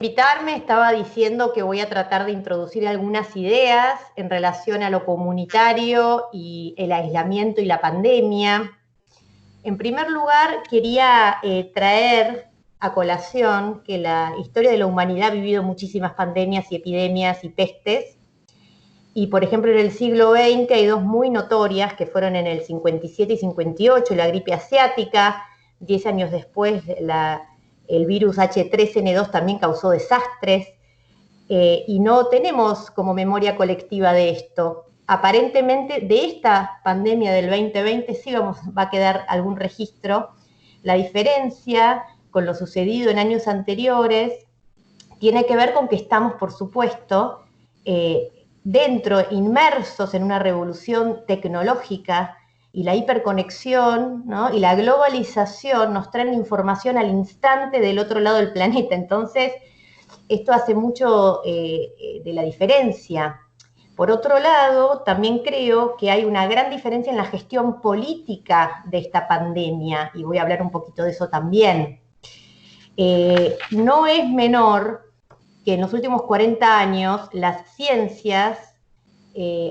Invitarme, estaba diciendo que voy a tratar de introducir algunas ideas en relación a lo comunitario y el aislamiento y la pandemia. En primer lugar, quería traer a colación que la historia de la humanidad ha vivido muchísimas pandemias y epidemias y pestes. Y, por ejemplo, en el siglo XX hay dos muy notorias que fueron en el 57 y 58, la gripe asiática. 10 años después, el virus H3N2 también causó desastres. Y no tenemos como memoria colectiva de esto. Aparentemente, de esta pandemia del 2020 sí va a quedar algún registro. La diferencia con lo sucedido en años anteriores tiene que ver con que estamos, por supuesto, inmersos en una revolución tecnológica, y la hiperconexión, ¿no?, y la globalización nos traen información al instante del otro lado del planeta. Entonces, esto hace mucho de la diferencia. Por otro lado, también creo que hay una gran diferencia en la gestión política de esta pandemia, y voy a hablar un poquito de eso también. No es menor que en los últimos 40 años las ciencias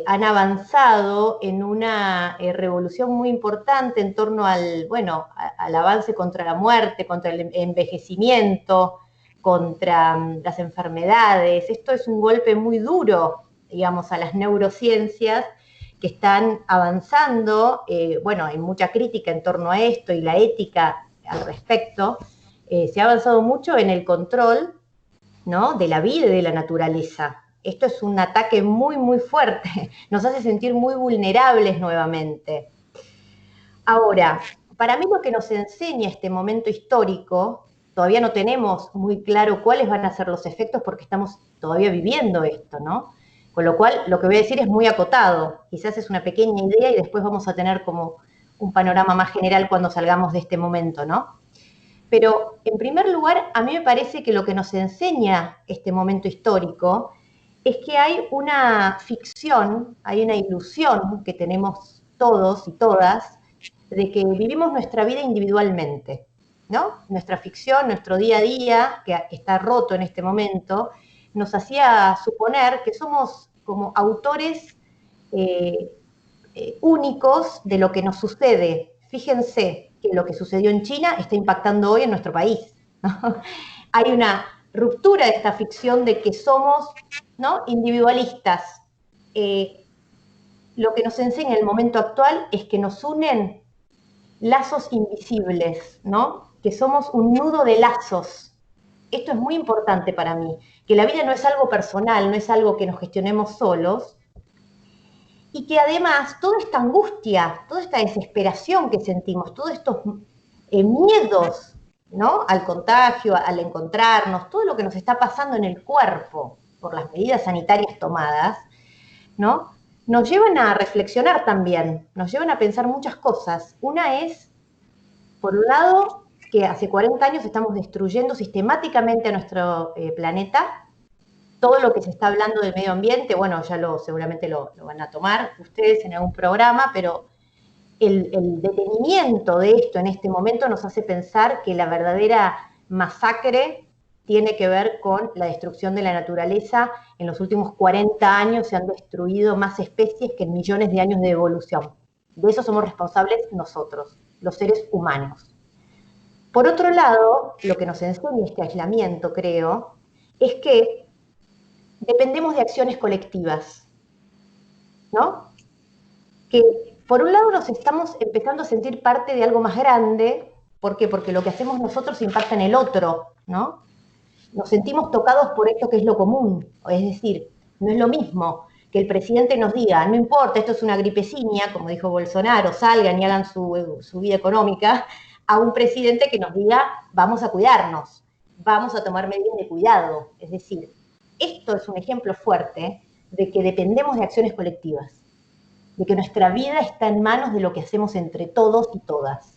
han avanzado en una revolución muy importante en torno al avance contra la muerte, contra el envejecimiento, contra las enfermedades. Esto es un golpe muy duro, digamos, a las neurociencias, que están avanzando. Hay mucha crítica en torno a esto y la ética al respecto. Se ha avanzado mucho en el control, ¿no?, de la vida y de la naturaleza. Esto es un ataque muy, muy fuerte. Nos hace sentir muy vulnerables nuevamente. Ahora, para mí lo que nos enseña este momento histórico, todavía no tenemos muy claro cuáles van a ser los efectos porque estamos todavía viviendo esto, ¿no? Con lo cual, lo que voy a decir es muy acotado. Quizás es una pequeña idea y después vamos a tener como un panorama más general cuando salgamos de este momento, ¿no? Pero, en primer lugar, a mí me parece que lo que nos enseña este momento histórico es que hay una ficción, hay una ilusión que tenemos todos y todas, de que vivimos nuestra vida individualmente, ¿no? Nuestra ficción, nuestro día a día, que está roto en este momento, nos hacía suponer que somos como autores eh, únicos de lo que nos sucede. Fíjense que lo que sucedió en China está impactando hoy en nuestro país, ¿no? Hay una ruptura de esta ficción de que somos, ¿no?, individualistas. Lo que nos enseña el momento actual es que nos unen lazos invisibles, ¿no?, que somos un nudo de lazos. Esto es muy importante para mí, que la vida no es algo personal, no es algo que nos gestionemos solos, y que además toda esta angustia, toda esta desesperación que sentimos, todos estos miedos, ¿no?, al contagio, al encontrarnos, todo lo que nos está pasando en el cuerpo por las medidas sanitarias tomadas, ¿no?, nos llevan a reflexionar también, nos llevan a pensar muchas cosas. Una es, por un lado, que hace 40 años estamos destruyendo sistemáticamente a nuestro planeta. Todo lo que se está hablando del medio ambiente, bueno, seguramente lo van a tomar ustedes en algún programa, pero el detenimiento de esto en este momento nos hace pensar que la verdadera masacre tiene que ver con la destrucción de la naturaleza. En los últimos 40 años se han destruido más especies que en millones de años de evolución. De eso somos responsables nosotros, los seres humanos. Por otro lado, lo que nos enseña este aislamiento, creo, es que dependemos de acciones colectivas, ¿no? Que por un lado nos estamos empezando a sentir parte de algo más grande. ¿Por qué? Porque lo que hacemos nosotros impacta en el otro, ¿no? Nos sentimos tocados por esto que es lo común. Es decir, no es lo mismo que el presidente nos diga, no importa, esto es una gripecina, como dijo Bolsonaro, salgan y hagan su vida económica, a un presidente que nos diga, vamos a cuidarnos, vamos a tomar medidas de cuidado. Es decir, esto es un ejemplo fuerte de que dependemos de acciones colectivas, de que nuestra vida está en manos de lo que hacemos entre todos y todas.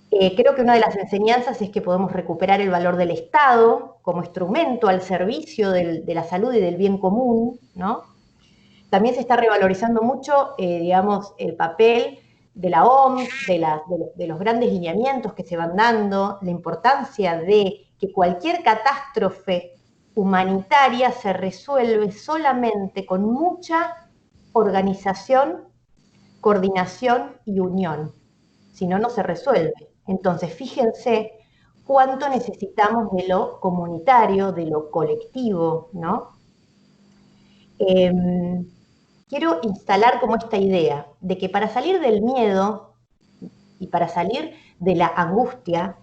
Creo que una de las enseñanzas es que podemos recuperar el valor del Estado como instrumento al servicio de la salud y del bien común, ¿no? También se está revalorizando mucho, digamos, el papel de la OMS, de los grandes lineamientos que se van dando, la importancia de que cualquier catástrofe humanitaria se resuelve solamente con mucha organización, coordinación y unión. Si no, no se resuelve. Entonces, fíjense cuánto necesitamos de lo comunitario, de lo colectivo, ¿no? Quiero instalar como esta idea de que para salir del miedo y para salir de la angustia,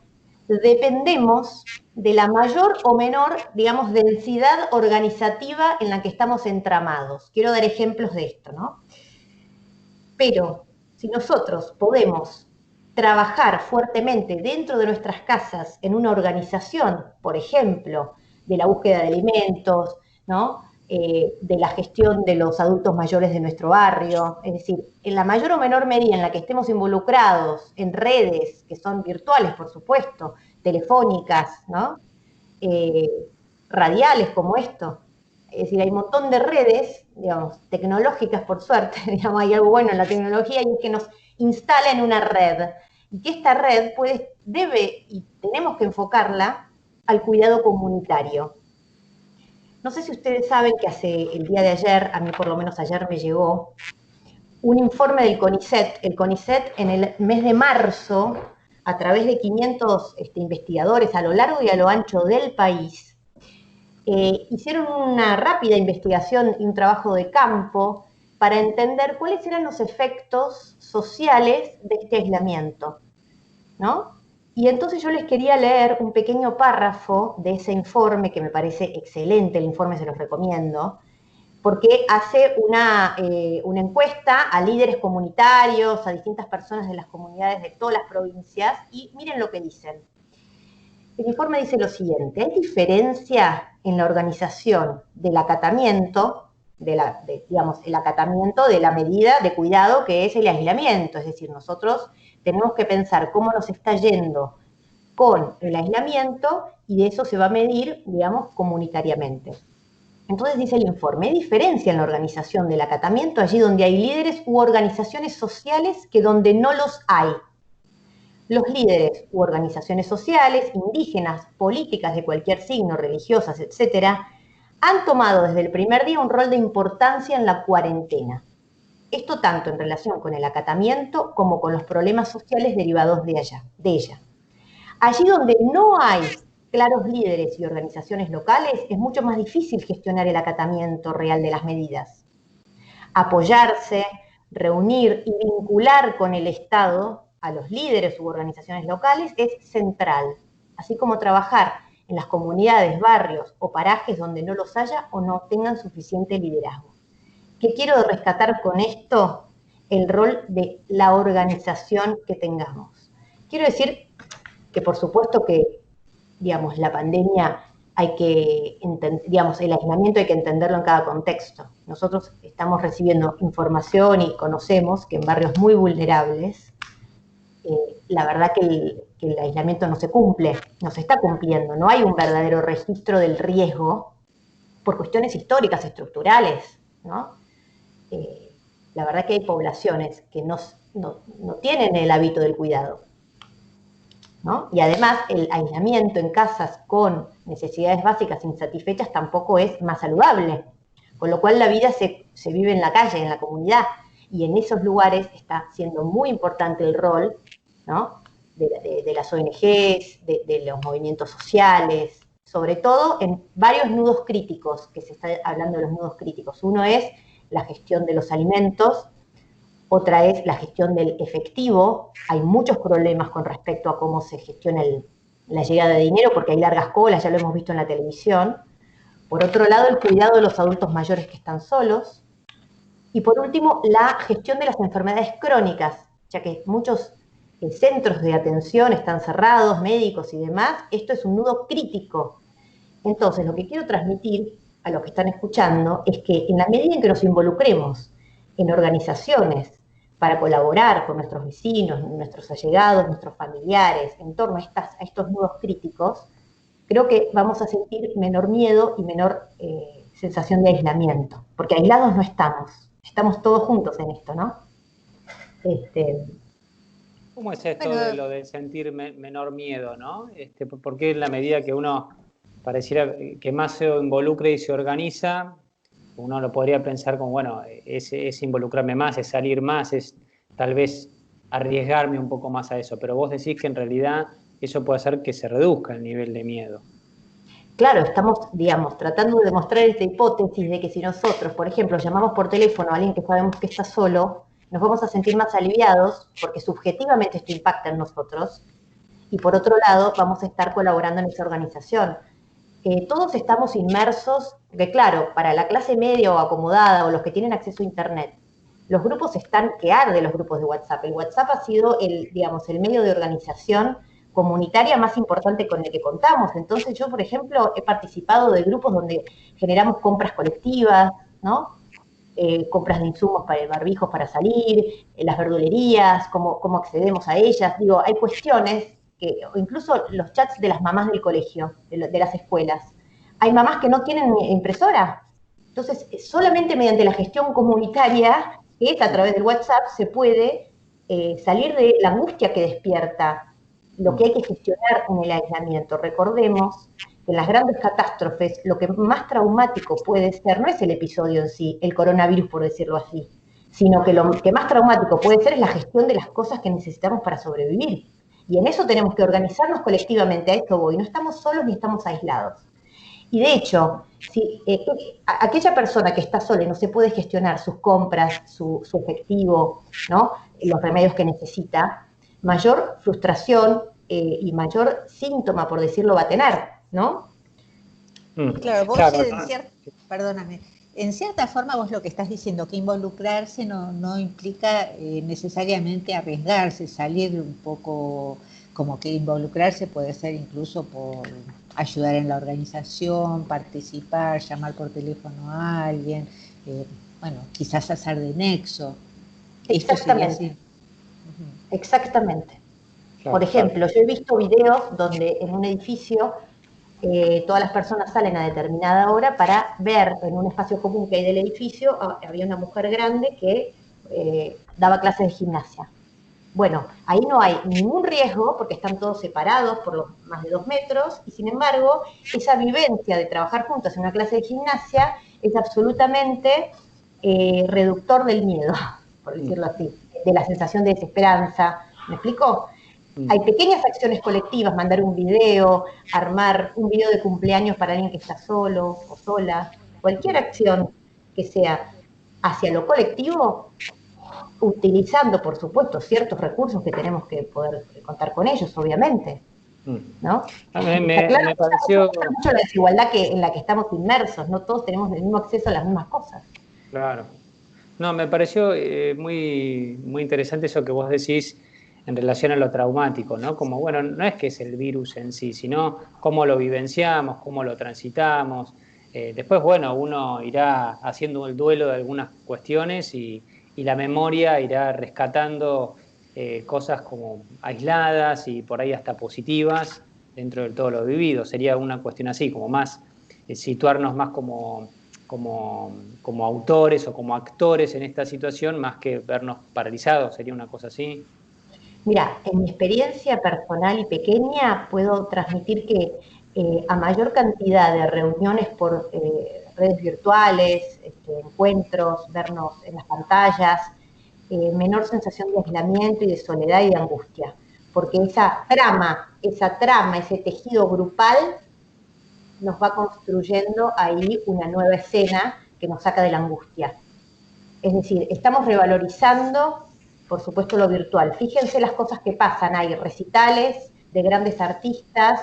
dependemos de la mayor o menor, digamos, densidad organizativa en la que estamos entramados. Quiero dar ejemplos de esto, ¿no? Pero si nosotros podemos trabajar fuertemente dentro de nuestras casas en una organización, por ejemplo, de la búsqueda de alimentos, ¿no? De la gestión de los adultos mayores de nuestro barrio, es decir, en la mayor o menor medida en la que estemos involucrados en redes, que son virtuales, por supuesto, telefónicas, ¿no? Radiales como esto. Es decir, hay un montón de redes, digamos, tecnológicas por suerte, digamos, hay algo bueno en la tecnología y es que nos instala en una red. Y que esta red debe y tenemos que enfocarla al cuidado comunitario. No sé si ustedes saben que el día de ayer, a mí por lo menos ayer me llegó, un informe del CONICET. El CONICET en el mes de marzo, a través de 500 investigadores a lo largo y a lo ancho del país, hicieron una rápida investigación y un trabajo de campo para entender cuáles eran los efectos sociales de este aislamiento, ¿no? Y entonces yo les quería leer un pequeño párrafo de ese informe, que me parece excelente, el informe se los recomiendo, porque hace una encuesta a líderes comunitarios, a distintas personas de las comunidades de todas las provincias, y miren lo que dicen. El informe dice lo siguiente: hay diferencia en la organización del acatamiento, digamos, el acatamiento de la medida de cuidado que es el aislamiento. Es decir, nosotros tenemos que pensar cómo nos está yendo con el aislamiento y eso se va a medir, digamos, comunitariamente. Entonces dice el informe: hay diferencia en la organización del acatamiento allí donde hay líderes u organizaciones sociales que donde no los hay. Los líderes u organizaciones sociales, indígenas, políticas de cualquier signo, religiosas, etcétera, han tomado desde el primer día un rol de importancia en la cuarentena. Esto tanto en relación con el acatamiento como con los problemas sociales derivados de ella. Allí donde no hay claros líderes y organizaciones locales, es mucho más difícil gestionar el acatamiento real de las medidas. Apoyarse, reunir y vincular con el Estado a los líderes u organizaciones locales es central, así como trabajar en las comunidades, barrios o parajes donde no los haya o no tengan suficiente liderazgo. ¿Qué quiero rescatar con esto? El rol de la organización que tengamos. Quiero decir que por supuesto que, digamos, la pandemia hay que, digamos, el aislamiento hay que entenderlo en cada contexto. Nosotros estamos recibiendo información y conocemos que en barrios muy vulnerables, la verdad que el aislamiento no se cumple, no se está cumpliendo, no hay un verdadero registro del riesgo por cuestiones históricas, estructurales, ¿no? La verdad que hay poblaciones que no tienen el hábito del cuidado, ¿no? Y además el aislamiento en casas con necesidades básicas insatisfechas tampoco es más saludable, con lo cual la vida se vive en la calle, en la comunidad, y en esos lugares está siendo muy importante el rol, ¿no? de las ONGs, de los movimientos sociales, sobre todo en varios nudos críticos, que se está hablando de los nudos críticos. Uno es la gestión de los alimentos, otra es la gestión del efectivo. Hay muchos problemas con respecto a cómo se gestiona la llegada de dinero, porque hay largas colas, ya lo hemos visto en la televisión. Por otro lado, el cuidado de los adultos mayores que están solos. Y por último, la gestión de las enfermedades crónicas, ya que muchos centros de atención están cerrados, médicos y demás. Esto es un nudo crítico. Entonces, lo que quiero transmitir a los que están escuchando es que en la medida en que nos involucremos en organizaciones para colaborar con nuestros vecinos, nuestros allegados, nuestros familiares, en torno a estos nudos críticos, creo que vamos a sentir menor miedo y menor sensación de aislamiento, porque aislados no estamos todos juntos en esto, ¿no? ¿Cómo es esto Bueno, de lo de sentir menor miedo, ¿no? Porque en la medida que uno pareciera que más se involucra y se organiza, uno lo podría pensar como, bueno, es involucrarme más, es salir más, es tal vez arriesgarme un poco más a eso, pero vos decís que en realidad eso puede hacer que se reduzca el nivel de miedo. Claro, estamos, digamos, tratando de demostrar esta hipótesis de que si nosotros, por ejemplo, llamamos por teléfono a alguien que sabemos que está solo, nos vamos a sentir más aliviados porque subjetivamente esto impacta en nosotros y por otro lado vamos a estar colaborando en esa organización. Todos estamos inmersos, que claro, para la clase media o acomodada o los que tienen acceso a Internet, los grupos están que arde los grupos de WhatsApp. El WhatsApp ha sido el, digamos, el medio de organización comunitaria más importante con el que contamos. Entonces yo, por ejemplo, he participado de grupos donde generamos compras colectivas, ¿no? Compras de insumos para barbijos para salir, las verdulerías, cómo accedemos a ellas. Digo, hay cuestiones que, incluso los chats de las mamás del colegio, de las escuelas. Hay mamás que no tienen impresora. Entonces, solamente mediante la gestión comunitaria, que es a través del WhatsApp, se puede salir de la angustia que despierta lo que hay que gestionar en el aislamiento. Recordemos que en las grandes catástrofes lo que más traumático puede ser no es el episodio en sí, el coronavirus por decirlo así, sino que lo que más traumático puede ser es la gestión de las cosas que necesitamos para sobrevivir. Y en eso tenemos que organizarnos colectivamente, a esto voy, no estamos solos ni estamos aislados. Y de hecho, si aquella persona que está sola y no se puede gestionar sus compras, su efectivo, ¿no? Los remedios que necesita, mayor frustración y mayor síntoma, por decirlo, va a tener, ¿no? claro, vos Claro, perdóname, en cierta forma vos lo que estás diciendo, que involucrarse no implica necesariamente arriesgarse, salir un poco, como que involucrarse puede ser incluso por ayudar en la organización, participar, llamar por teléfono a alguien, eh, bueno, quizás hacer de nexo, esto sería así. Exactamente, exactamente. Por claro, claro. ejemplo, yo he visto videos donde en un edificio todas las personas salen a determinada hora para ver en un espacio común que hay del edificio, había una mujer grande que daba clases de gimnasia. Bueno, ahí no hay ningún riesgo porque están todos separados por los más de 2 metros y sin embargo esa vivencia de trabajar juntos en una clase de gimnasia es absolutamente reductor del miedo, por decirlo así, de la sensación de desesperanza. ¿Me explico? Hay pequeñas acciones colectivas, mandar un video, armar un video de cumpleaños para alguien que está solo o sola, cualquier acción que sea hacia lo colectivo, utilizando, por supuesto, ciertos recursos que tenemos que poder contar con ellos, obviamente, ¿no? A mí Y está claro me que ya nos pareció, muestra mucho la desigualdad en la que estamos inmersos, no todos tenemos el mismo acceso a las mismas cosas. claro. No, me pareció muy interesante eso que vos decís en relación a lo traumático, ¿no? Como, bueno, no es que es el virus en sí, sino cómo lo vivenciamos, cómo lo transitamos. Después, bueno, uno irá haciendo el duelo de algunas cuestiones y la memoria irá rescatando cosas como aisladas y por ahí hasta positivas dentro de todo lo vivido. Sería una cuestión así, como más, situarnos más como autores o como actores en esta situación, más que vernos paralizados, sería una cosa así. Mira, en mi experiencia personal y pequeña puedo transmitir que a mayor cantidad de reuniones por redes virtuales, encuentros, vernos en las pantallas, menor sensación de aislamiento y de soledad y de angustia. Porque esa trama, ese tejido grupal nos va construyendo ahí una nueva escena que nos saca de la angustia. Es decir, estamos revalorizando, por supuesto, lo virtual. Fíjense las cosas que pasan. Hay recitales de grandes artistas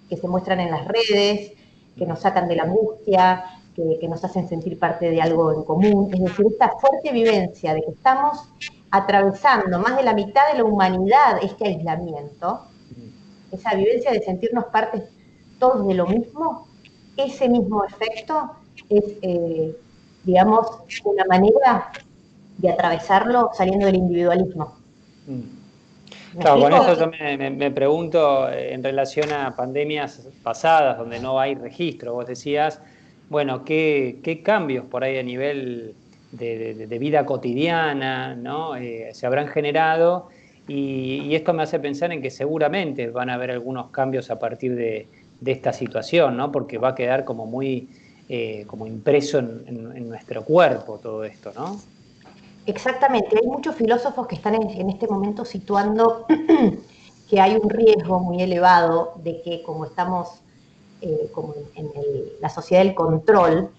que se muestran en las redes, que nos sacan de la angustia, que nos hacen sentir parte de algo en común. Es decir, esta fuerte vivencia de que estamos atravesando más de la mitad de la humanidad este aislamiento, esa vivencia de sentirnos partes todos de lo mismo, ese mismo efecto es, digamos, una manera de atravesarlo saliendo del individualismo. ¿Me Claro, con explico? esto yo me pregunto en relación a pandemias pasadas donde no hay registro. Vos decías, bueno, ¿qué cambios por ahí a nivel de vida cotidiana, ¿no? Se habrán generado Y esto me hace pensar en que seguramente van a haber algunos cambios a partir de esta situación, ¿no? Porque va a quedar como muy como impreso en nuestro cuerpo todo esto, ¿no? Exactamente, hay muchos filósofos que están en este momento situando que hay un riesgo muy elevado de que como estamos como en la sociedad del control,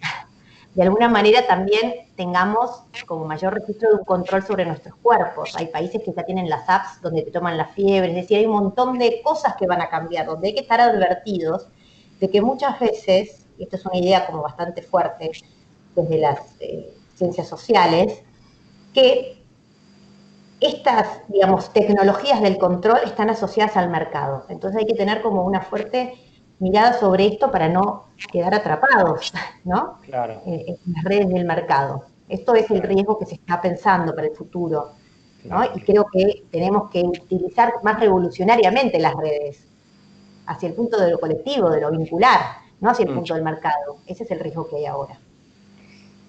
de alguna manera también tengamos como mayor registro de un control sobre nuestros cuerpos. Hay países que ya tienen las apps donde te toman la fiebre, es decir, hay un montón de cosas que van a cambiar, donde hay que estar advertidos de que muchas veces, y esto es una idea como bastante fuerte desde las ciencias sociales, que estas, digamos, tecnologías del control están asociadas al mercado. Entonces hay que tener como una fuerte mirada sobre esto para no quedar atrapados, ¿no? Claro. En las redes del mercado. Esto es el riesgo que se está pensando para el futuro, ¿no? Claro. Y creo que tenemos que utilizar más revolucionariamente las redes, hacia el punto de lo colectivo, de lo vincular, no hacia el punto del mercado. Ese es el riesgo que hay ahora.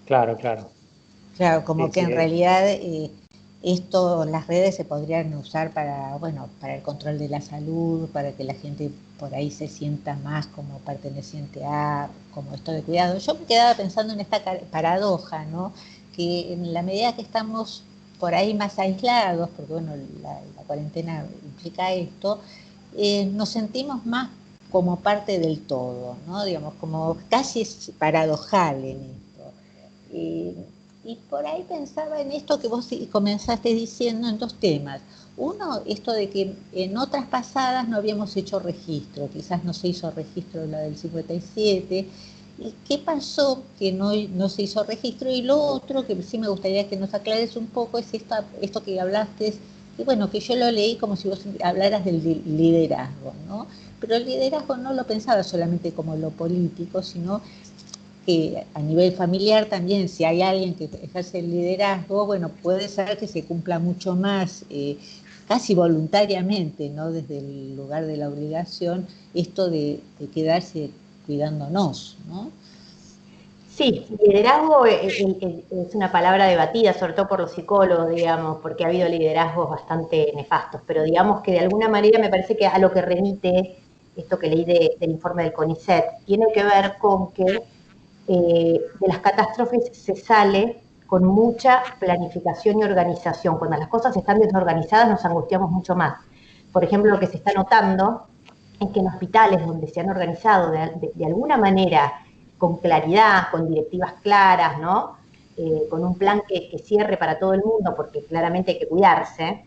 Claro, claro. Claro, como Sí, que sí, en realidad las redes se podrían usar para, bueno, para el control de la salud, para que la gente por ahí se sienta más como perteneciente a, como esto de cuidado. Yo me quedaba pensando en esta paradoja, ¿no? Que en la medida que estamos por ahí más aislados, porque bueno, la cuarentena implica esto, nos sentimos más como parte del todo, ¿no? Digamos, como casi es paradojal en esto. Y por ahí pensaba en esto que vos comenzaste diciendo en dos temas. Uno, esto de que en otras pasadas no habíamos hecho registro, quizás no se hizo registro de la del 57. ¿Y qué pasó que no se hizo registro? Y lo otro, que sí me gustaría que nos aclares un poco, es esto que hablaste, y bueno, que yo lo leí como si vos hablaras del liderazgo, ¿no? Pero el liderazgo no lo pensaba solamente como lo político, sino que a nivel familiar también, si hay alguien que ejerce el liderazgo, bueno, puede ser que se cumpla mucho más, casi voluntariamente, ¿no? Desde el lugar de la obligación, esto de quedarse cuidándonos, ¿no? Sí, liderazgo es una palabra debatida, sobre todo por los psicólogos, digamos, porque ha habido liderazgos bastante nefastos, pero digamos que de alguna manera me parece que a lo que remite esto que leí del informe del CONICET, tiene que ver con que de las catástrofes se sale con mucha planificación y organización. Cuando las cosas están desorganizadas nos angustiamos mucho más. Por ejemplo, lo que se está notando es que en hospitales donde se han organizado de alguna manera con claridad, con directivas claras, ¿no? Con un plan que cierre para todo el mundo, porque claramente hay que cuidarse,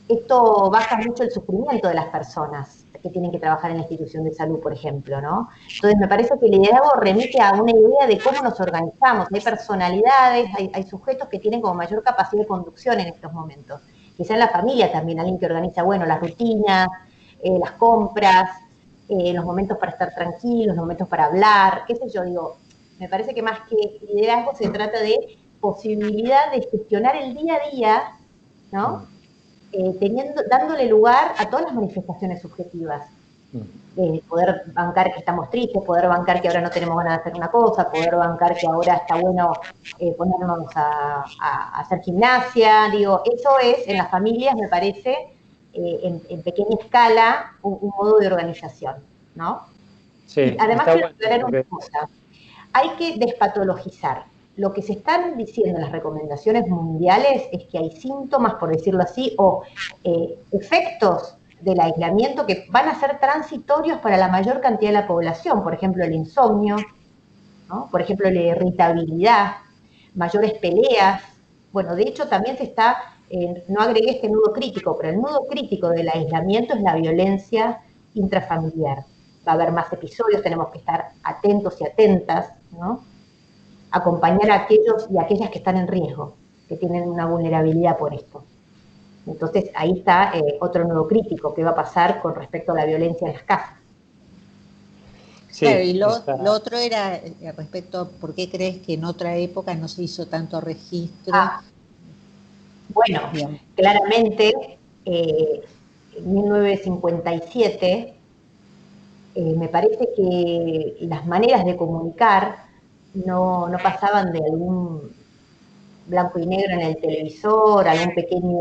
esto baja mucho el sufrimiento de las personas que tienen que trabajar en la institución de salud, por ejemplo, ¿no? Entonces me parece que el liderazgo remite a una idea de cómo nos organizamos. Hay personalidades, hay sujetos que tienen como mayor capacidad de conducción en estos momentos. Quizá en la familia también, alguien que organiza, bueno, las rutinas, las compras, los momentos para estar tranquilos, los momentos para hablar, qué sé yo, digo, me parece que más que liderazgo se trata de posibilidad de gestionar el día a día, ¿no? Dándole lugar a todas las manifestaciones subjetivas. Poder bancar que estamos tristes, poder bancar que ahora no tenemos ganas de hacer una cosa, poder bancar que ahora está bueno ponernos a hacer gimnasia, digo, eso es en las familias, me parece, en pequeña escala, un modo de organización, ¿no? Sí, Y además está quiero bueno. aclarar una cosa, hay que despatologizar. Lo que se están diciendo en las recomendaciones mundiales es que hay síntomas, por decirlo así, o efectos del aislamiento que van a ser transitorios para la mayor cantidad de la población. Por ejemplo, el insomnio, ¿no? Por ejemplo, la irritabilidad, mayores peleas. Bueno, de hecho también se está, no agregué este nudo crítico, pero el nudo crítico del aislamiento es la violencia intrafamiliar. Va a haber más episodios, tenemos que estar atentos y atentas, ¿no? Acompañar a aquellos y aquellas que están en riesgo, que tienen una vulnerabilidad por esto. Entonces ahí está otro nudo crítico, ¿qué va a pasar con respecto a la violencia en las casas? Sí, Claro, y lo otro era respecto a por qué crees que en otra época no se hizo tanto registro. Bueno, Digamos. claramente en 1957 me parece que las maneras de comunicar no pasaban de algún blanco y negro en el televisor, algún pequeño